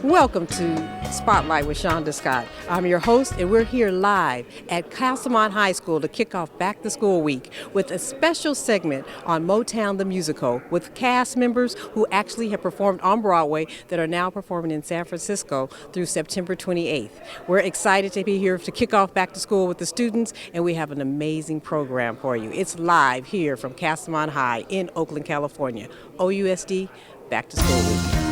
Welcome to Spotlight with Shonda Scott. I'm your host, and we're here live at Castlemont High School to kick off Back to School Week with a special segment on Motown the Musical with cast members who actually have performed on Broadway that are now performing in San Francisco through September 28th. We're excited to be here to kick off Back to School with the students, and we have an amazing program for you. It's live here from Castlemont High in Oakland, California. OUSD, Back to School Week.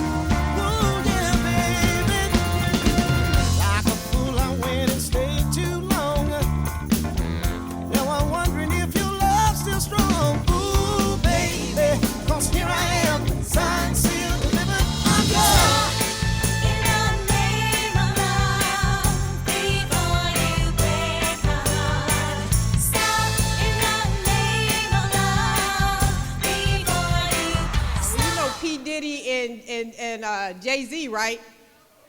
And Jay-Z, right?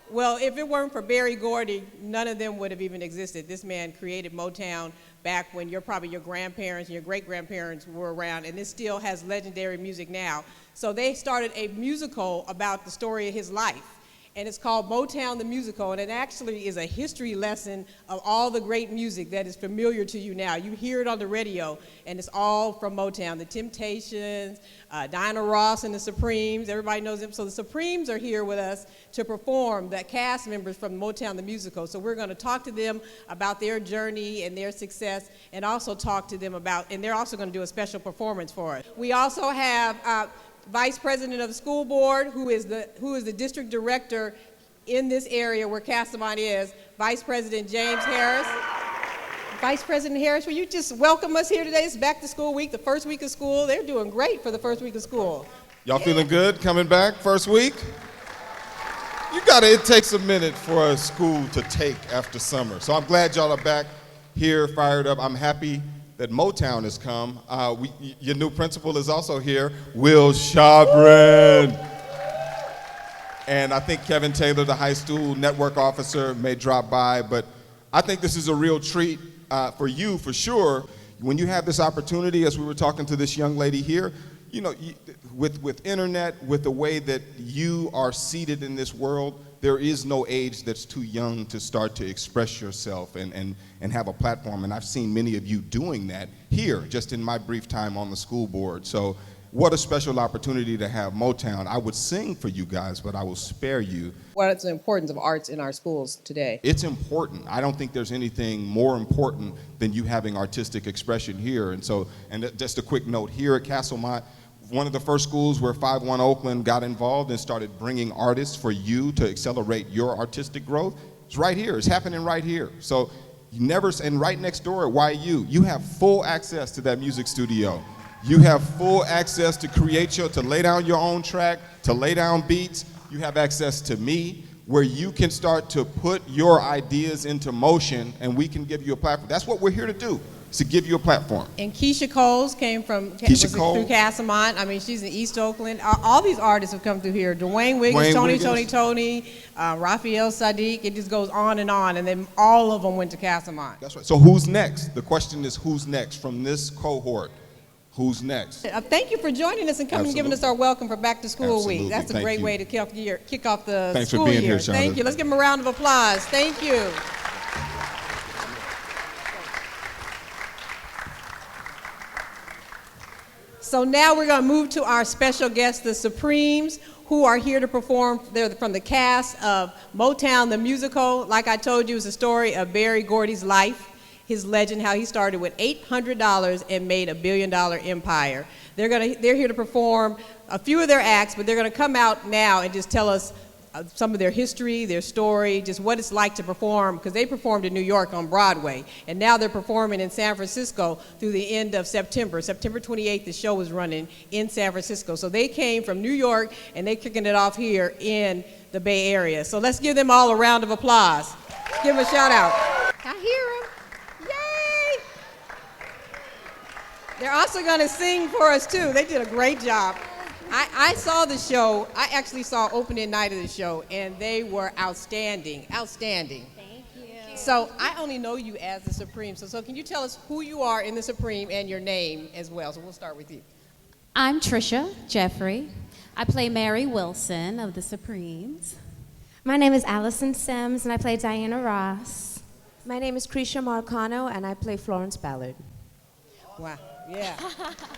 Well, if it weren't for Berry Gordy, none of them would have even existed. This man created Motown back when probably your grandparents and your great-grandparents were around, and it still has legendary music now. So they started a musical about the story of his life, and it's called Motown the Musical, and it actually is a history lesson of all the great music that is familiar to you now. You hear it on the radio, and it's all from Motown. The Temptations, Diana Ross and the Supremes, everybody knows them. So the Supremes are here with us to perform, the cast members from Motown the Musical. So we're going to talk to them about their journey and their success, and also talk to them about, and they're also going to do a special performance for us. We also have Vice President of the School Board, who is the district director in this area where Castlemont is, Vice President James Harris. Vice President Harris, will you just welcome us here today? It's Back to School Week, the first week of school. They're doing great for the first week of school. Y'all feeling good coming back first week? It takes a minute for a school to take after summer. So I'm glad y'all are back here, fired up. I'm happy that Motown has come. Your new principal is also here, Will Shabrin. And I think Kevin Taylor, the high school network officer, may drop by, but I think this is a real treat for you, for sure. When you have this opportunity, as we were talking to this young lady here, with internet, with the way that you are seated in this world, there is no age that's too young to start to express yourself and have a platform. And I've seen many of you doing that here, just in my brief time on the school board. So what a special opportunity to have Motown. I would sing for you guys, but I will spare you. What is the importance of arts in our schools today? It's important. I don't think there's anything more important than you having artistic expression here. And just a quick note, here at Castlemont, one of the first schools where 5-1 Oakland got involved and started bringing artists for you to accelerate your artistic growth. It's right here. It's happening right here. So and right next door at YU, you have full access to that music studio. You have full access to to lay down your own track, to lay down beats. You have access to me, where you can start to put your ideas into motion, and we can give you a platform. That's what we're here to do, is to give you a platform. And Keisha Coles through Castlemont. I mean, she's in East Oakland. All these artists have come through here. Dwayne Wiggins, Tony, Raphael Sadiq. It just goes on, and then all of them went to Castlemont. That's right. So who's next? The question is, who's next from this cohort? Who's next? Thank you for joining us and coming and giving us our welcome for Back to School Week. That's a great way to kick off the school year. Thanks for being here, Shonda. Thank you. Let's give them a round of applause. Thank you. So now we're going to move to our special guests, the Supremes, who are here to perform. They're from the cast of Motown the Musical. Like I told you, it's a story of Berry Gordy's life, his legend, how he started with $800 and made $1 billion empire. They're here to perform a few of their acts, but they're going to come out now and just tell us some of their history, their story, just what it's like to perform, because they performed in New York on Broadway, and now they're performing in San Francisco through the end of September. September 28th, the show was running in San Francisco. So they came from New York, and they're kicking it off here in the Bay Area. So let's give them all a round of applause. Give them a shout out. I hear them. Yay! They're also going to sing for us, too. They did a great job. I saw the show. I actually saw opening night of the show, and they were outstanding. Outstanding. Thank you. So I only know you as the Supreme. So can you tell us who you are in the Supreme and your name as well? So we'll start with you. I'm Trisha Jeffrey. I play Mary Wilson of the Supremes. My name is Allison Sims, and I play Diana Ross. My name is Krisha Marcano, and I play Florence Ballard. Wow, yeah,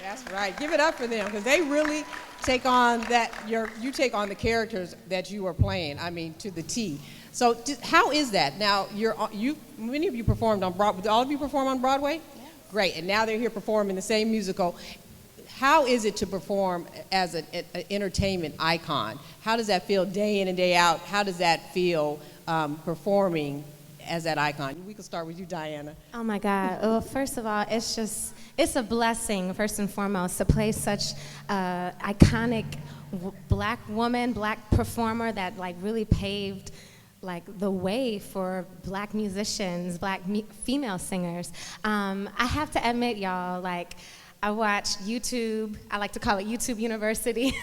that's right. Give it up for them, because they really take on that, you take on the characters that you are playing, I mean, to the T. So how is that? Now, many of you performed on Broadway. Did all of you perform on Broadway? Yeah. Great, and now they're here performing the same musical. How is it to perform as an entertainment icon? How does that feel day in and day out? How does that feel performing as that icon? We can start with you, Diana. Oh my God. Well, first of all, it's a blessing, first and foremost, to play such iconic black woman, black performer that like really paved like the way for black musicians, black female singers. I have to admit, y'all, like, I watch YouTube. I like to call it YouTube University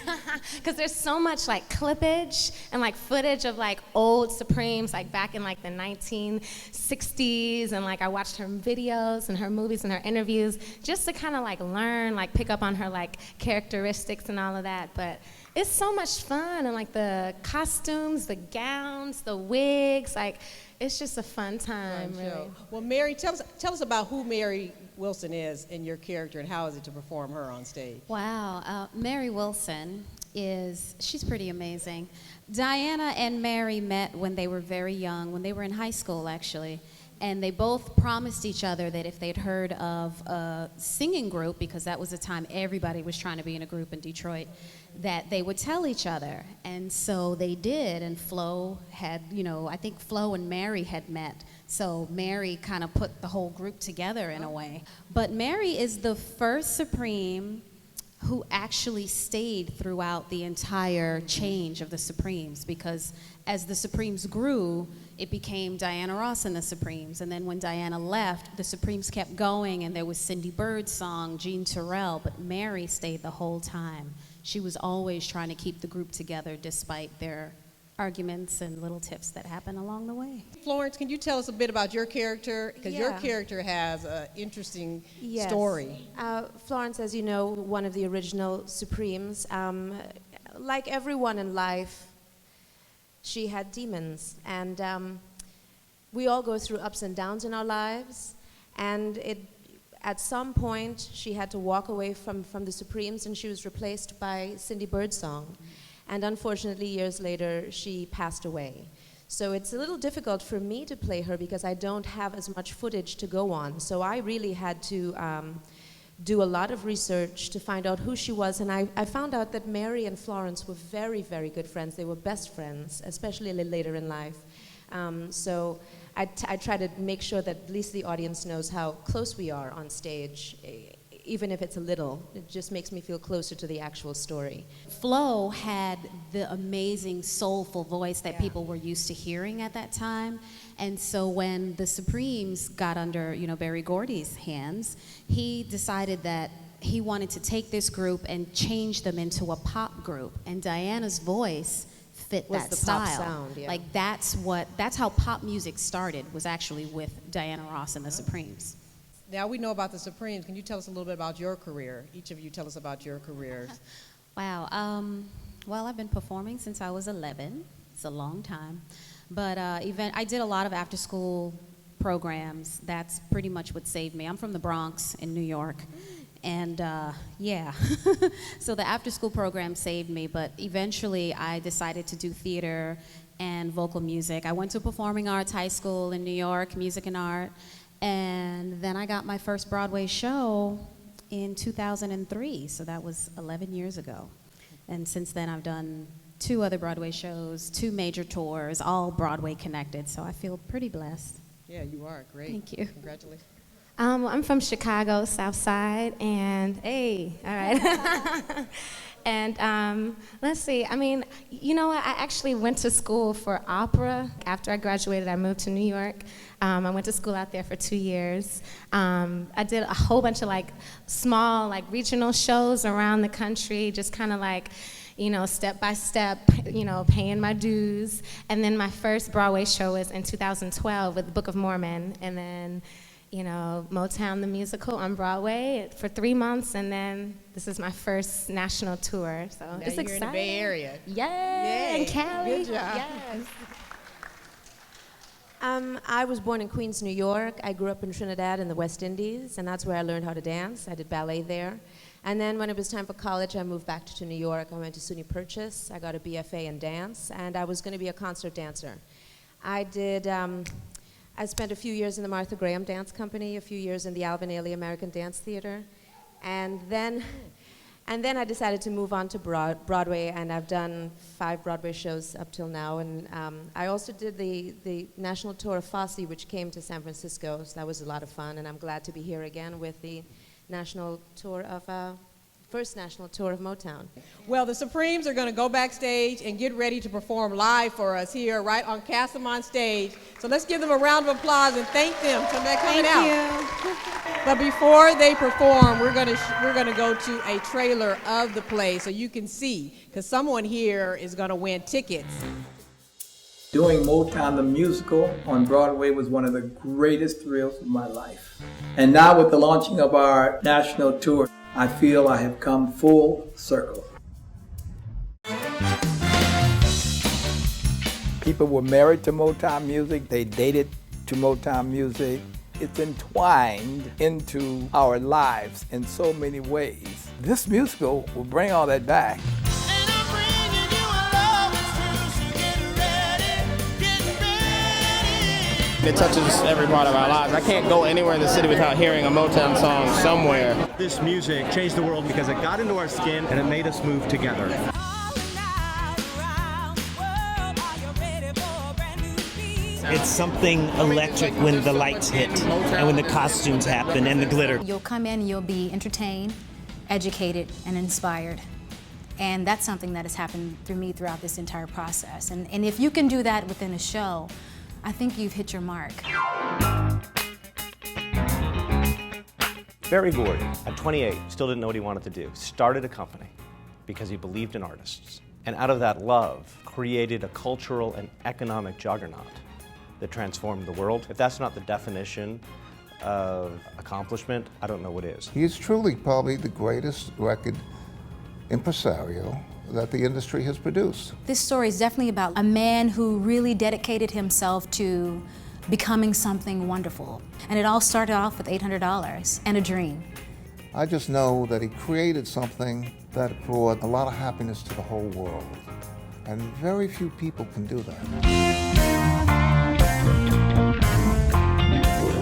because there's so much like clippage and like footage of like old Supremes like back in like the 1960s, and like I watched her videos and her movies and her interviews just to kind of like learn, like pick up on her like characteristics and all of that. But it's so much fun, and like the costumes, the gowns, the wigs, like it's just a fun time, really. Well, Mary, tell us about who Mary Wilson is in your character, and how is it to perform her on stage? Wow, Mary Wilson she's pretty amazing. Diana and Mary met when they were very young, when they were in high school actually, and they both promised each other that if they'd heard of a singing group, because that was the time everybody was trying to be in a group in Detroit, that they would tell each other. And so they did, and Flo had, I think Flo and Mary had met. So Mary kind of put the whole group together in a way. But Mary is the first Supreme who actually stayed throughout the entire change of the Supremes, because as the Supremes grew, it became Diana Ross and the Supremes. And then when Diana left, the Supremes kept going, and there was Cindy Birdsong, Jean Terrell, but Mary stayed the whole time. She was always trying to keep the group together despite their arguments and little tips that happen along the way. Florence, can you tell us a bit about your character? Because your character has an interesting story. Florence, as you know, one of the original Supremes. Like everyone in life, she had demons. And we all go through ups and downs in our lives. And at some point, she had to walk away from the Supremes, and she was replaced by Cindy Birdsong. And unfortunately, years later, she passed away. So it's a little difficult for me to play her because I don't have as much footage to go on. So I really had to do a lot of research to find out who she was. And I found out that Mary and Florence were very, very good friends. They were best friends, especially a little later in life. So I try to make sure that at least the audience knows how close we are on stage, even if it's a little. It just makes me feel closer to the actual story. Flo had the amazing soulful voice that people were used to hearing at that time. And so when the Supremes got under, Berry Gordy's hands, he decided that he wanted to take this group and change them into a pop group. And Diana's voice fit that style. Pop sound, yeah. Like that's how pop music started, was actually with Diana Ross and the Supremes. Now we know about the Supremes. Can you tell us a little bit about your career? Each of you tell us about your careers. Wow. Well, I've been performing since I was 11. It's a long time. But I did a lot of after-school programs. That's pretty much what saved me. I'm from the Bronx in New York. And so the after-school program saved me. But eventually I decided to do theater and vocal music. I went to performing arts high school in New York, music and art. And then I got my first Broadway show in 2003, so that was 11 years ago. And since then I've done 2 other Broadway shows, 2 major tours, all Broadway connected, so I feel pretty blessed. Yeah, you are. Great. Thank you. Congratulations. I'm from Chicago, South Side, and hey, all right. And let's see, I actually went to school for opera. After I graduated, I moved to New York. I went to school out there for 2 years. I did a whole bunch of small regional shows around the country, just kind of step by step, paying my dues. And then my first Broadway show was in 2012 with the Book of Mormon. And then, Motown the musical on Broadway for 3 months, and then this is my first national tour. So Now it's you're exciting. in the Bay Area. Yay! And Cali. Good job. Yes. I was born in Queens, New York. I grew up in Trinidad in the West Indies, and that's where I learned how to dance. I did ballet there. And then when it was time for college, I moved back to New York. I went to SUNY Purchase. I got a BFA in dance, and I was going to be a concert dancer. I spent a few years in the Martha Graham Dance Company, a few years in the Alvin Ailey American Dance Theater, and then I decided to move on to Broadway, and I've done 5 Broadway shows up till now. And I also did the national tour of Fosse, which came to San Francisco, so that was a lot of fun, and I'm glad to be here again with the national tour of first national tour of Motown. Well, the Supremes are going to go backstage and get ready to perform live for us here, right on Castlemont stage. So let's give them a round of applause and thank them for coming out. Thank you. But before they perform, we're going to go to a trailer of the play so you can see, because someone here is going to win tickets. Doing Motown the musical on Broadway was one of the greatest thrills of my life. And now with the launching of our national tour, I feel I have come full circle. People were married to Motown music, they dated to Motown music. It's entwined into our lives in so many ways. This musical will bring all that back. It touches every part of our lives. I can't go anywhere in the city without hearing a Motown song somewhere. This music changed the world because it got into our skin and it made us move together. It's something electric when the lights hit and when the costumes happen and the glitter. You'll come in, you'll be entertained, educated, and inspired. And that's something that has happened through me throughout this entire process. And if you can do that within a show, I think you've hit your mark. Barry Gordy, at 28, still didn't know what he wanted to do. Started a company because he believed in artists. And out of that love, created a cultural and economic juggernaut that transformed the world. If that's not the definition of accomplishment, I don't know what is. He is truly probably the greatest record impresario that the industry has produced. This story is definitely about a man who really dedicated himself to becoming something wonderful. And it all started off with $800 and a dream. I just know that he created something that brought a lot of happiness to the whole world. And very few people can do that.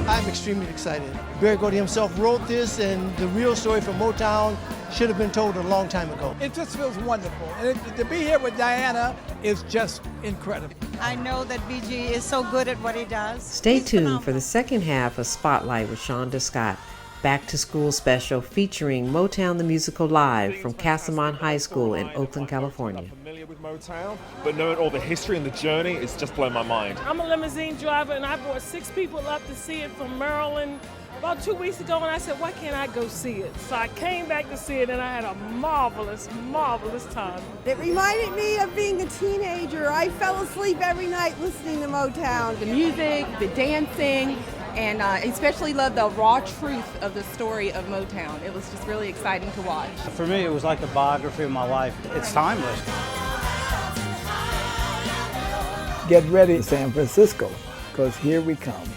I'm extremely excited. Barry Gordy himself wrote this, and the real story from Motown should have been told a long time ago. It just feels wonderful. And to be here with Diana is just incredible. I know that BG is so good at what he does. Stay tuned for the second half of Spotlight with Shonda Scott. Back to School special featuring Motown the Musical live from Castlemont High School in Oakland, California. I'm familiar with Motown, but knowing all the history and the journey, it's just blown my mind. I'm a limousine driver, and I brought 6 people up to see it from Maryland about 2 weeks ago, and I said, why can't I go see it? So I came back to see it, and I had a marvelous, marvelous time. It reminded me of being a teenager. I fell asleep every night listening to Motown. The music, the dancing, and I especially loved the raw truth of the story of Motown. It was just really exciting to watch. For me, it was like a biography of my life. It's timeless. Get ready, San Francisco, because here we come.